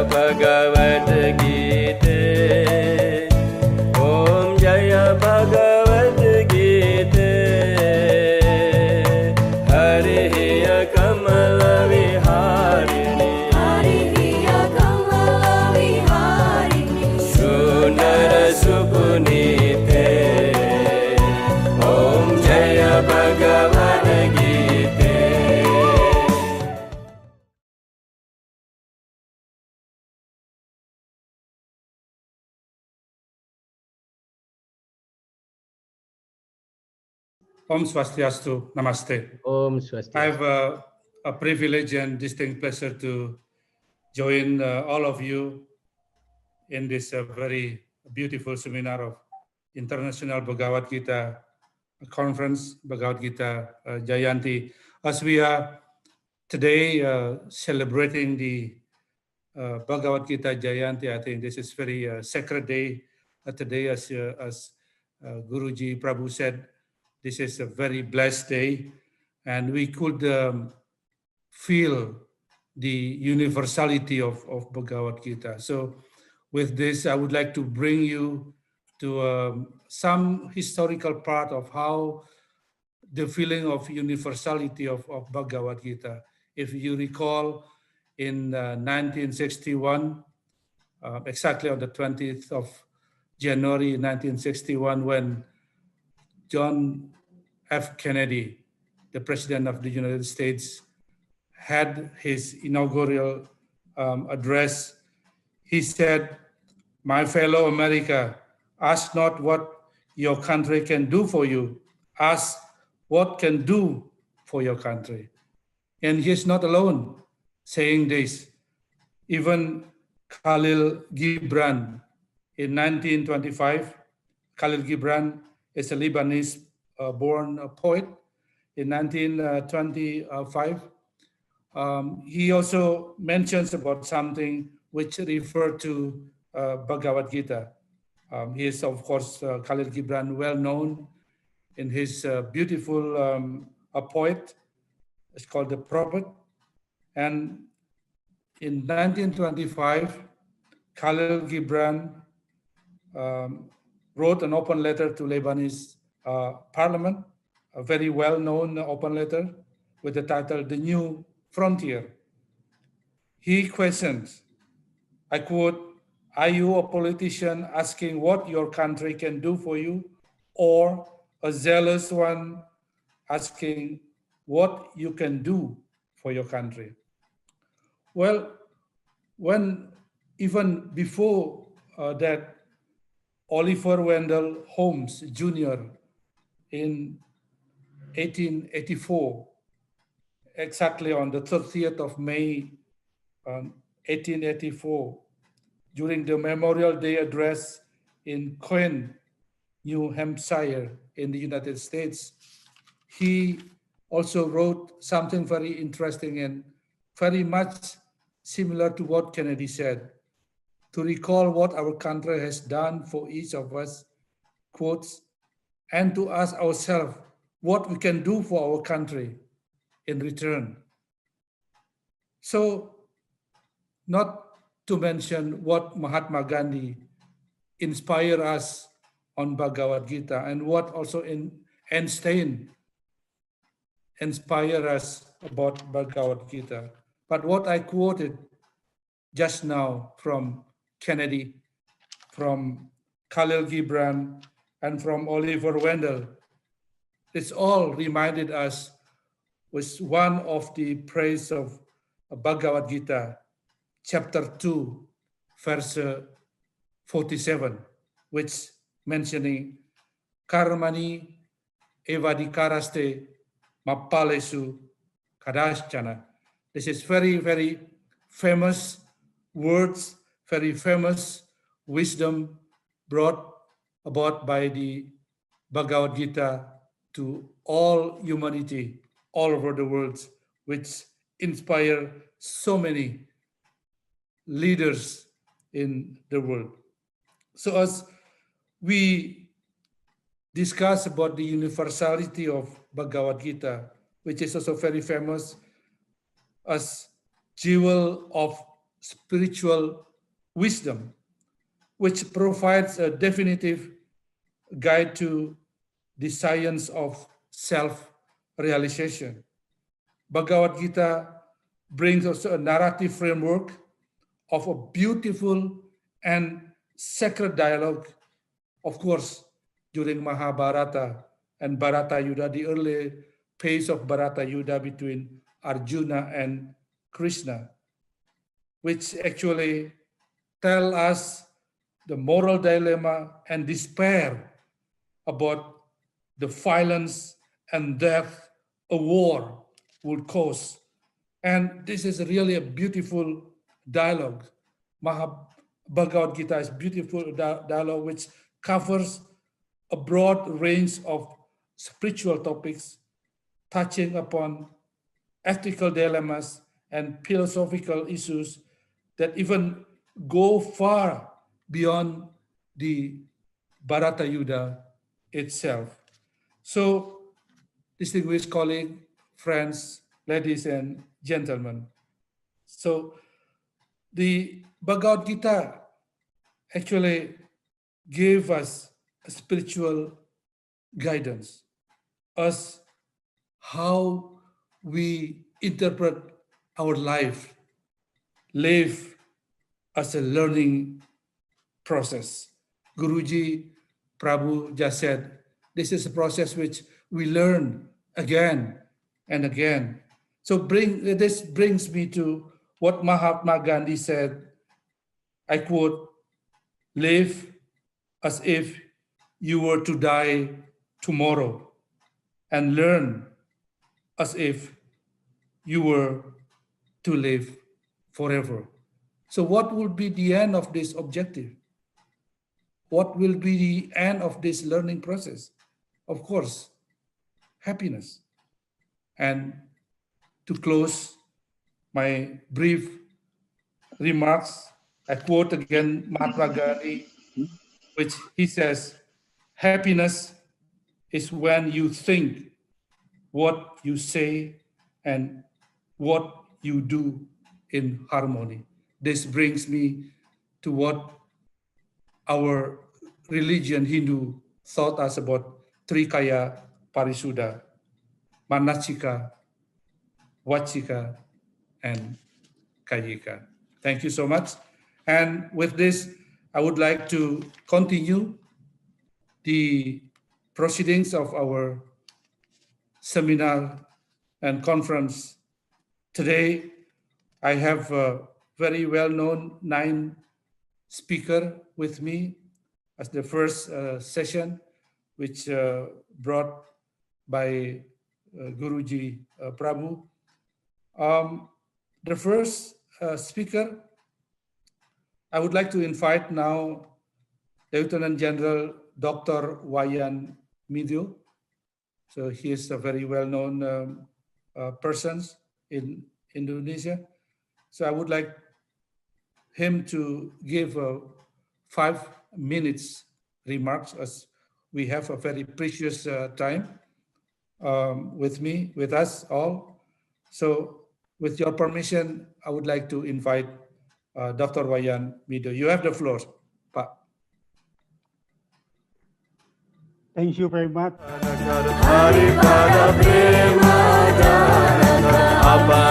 Bhagavad Gītā. Om Jaya Bhagavad Gītā. Hariya Kamala Viharini. Hariya Kamala Viharini. Sundara Supunite. Om Jaya Bhagavad Gītā. Om Swastiastu, Namaste. Om I Swastiastu. have a privilege and distinct pleasure to join all of you in this very beautiful seminar of International Bhagavad Gītā Conference, Bhagavad Gītā Jayanti. As we are today celebrating the Bhagavad Gītā Jayanti, I think this is very sacred day. Today, as Guruji Prabhu said, this is a very blessed day, and we could feel the universality of Bhagavad Gītā. So with this, I would like to bring you to some historical part of how the feeling of universality of Bhagavad Gītā. If you recall, in 1961, exactly on the 20th of January 1961, when John F. Kennedy, the President of the United States, had his inaugural address, he said, "My fellow America, ask not what your country can do for you, ask what can do for your country." And he's not alone saying this. Even Khalil Gibran in 1925, Khalil Gibran is a Lebanese born poet. In 1925, he also mentions about something which referred to Bhagavad Gītā. He is, of course, Khalil Gibran, well known in his beautiful a poet. It's called The Prophet. And in 1925, Khalil Gibran wrote an open letter to Lebanese parliament, a very well-known open letter with the title, "The New Frontier." He questions, I quote, "Are you a politician asking what your country can do for you, or a zealous one asking what you can do for your country?" Well, when even before that, Oliver Wendell Holmes Jr. in 1884, exactly on the 30th of May, 1884, during the Memorial Day address in Quinn, New Hampshire in the United States, he also wrote something very interesting and very much similar to what Kennedy said. To recall what our country has done for each of us, quotes, and to ask ourselves what we can do for our country in return. So, not to mention what Mahatma Gandhi inspired us on Bhagavad Gītā, and what also Einstein inspired us about Bhagavad Gītā. But what I quoted just now from Kennedy, from Khalil Gibran, and from Oliver Wendell, it's all reminded us with one of the praise of Bhagavad Gītā, chapter 2, verse 47, which mentioning karmani evadikaraste mappalesu kadaschana. This is very, very famous words, very famous wisdom brought about by the Bhagavad Gītā to all humanity all over the world, which inspire so many leaders in the world. So as we discuss about the universality of Bhagavad Gītā, which is also very famous as jewel of spiritual wisdom, which provides a definitive guide to the science of self-realization. Bhagavad Gītā brings us a narrative framework of a beautiful and sacred dialogue, of course, during Mahabharata and Bharata Yuddha, the early phase of Bharata Yuddha between Arjuna and Krishna, which actually tell us the moral dilemma and despair about the violence and death a war would cause. And this is really a beautiful dialogue. Bhagavad Gītā is beautiful dialogue which covers a broad range of spiritual topics, touching upon ethical dilemmas and philosophical issues that even go far beyond the Bharata Yuddha itself. So, distinguished colleagues, friends, ladies and gentlemen, so the Bhagavad Gītā actually gave us a spiritual guidance, us how we interpret our life, live as a learning process. Guruji Prabhu just said, this is a process which we learn again and again. So this brings me to what Mahatma Gandhi said, I quote, live as if you were to die tomorrow and learn as if you were to live forever. So what will be the end of this objective? What will be the end of this learning process? Of course, happiness. And to close my brief remarks, I quote again Mahatma Gandhi, which he says, happiness is when you think what you say and what you do in harmony. This brings me to what our religion, Hindu, taught us about Trikaya Parisuddha, Manasika, Vachika, and Kayika. Thank you so much. And with this, I would like to continue the proceedings of our seminar and conference. Today, I have a very well-known 9 speaker with me as the first session, which brought by Guruji Prabhu. The first speaker, I would like to invite now Lieutenant General Dr. Wayan Midyo. So he is a very well-known person in Indonesia. So I would like him to give 5 minutes remarks, as we have a very precious time with us all. So with your permission, I would like to invite Dr. Wayan Midyo. You have the floor, Pak. Thank you very much. Daripada prema dan apa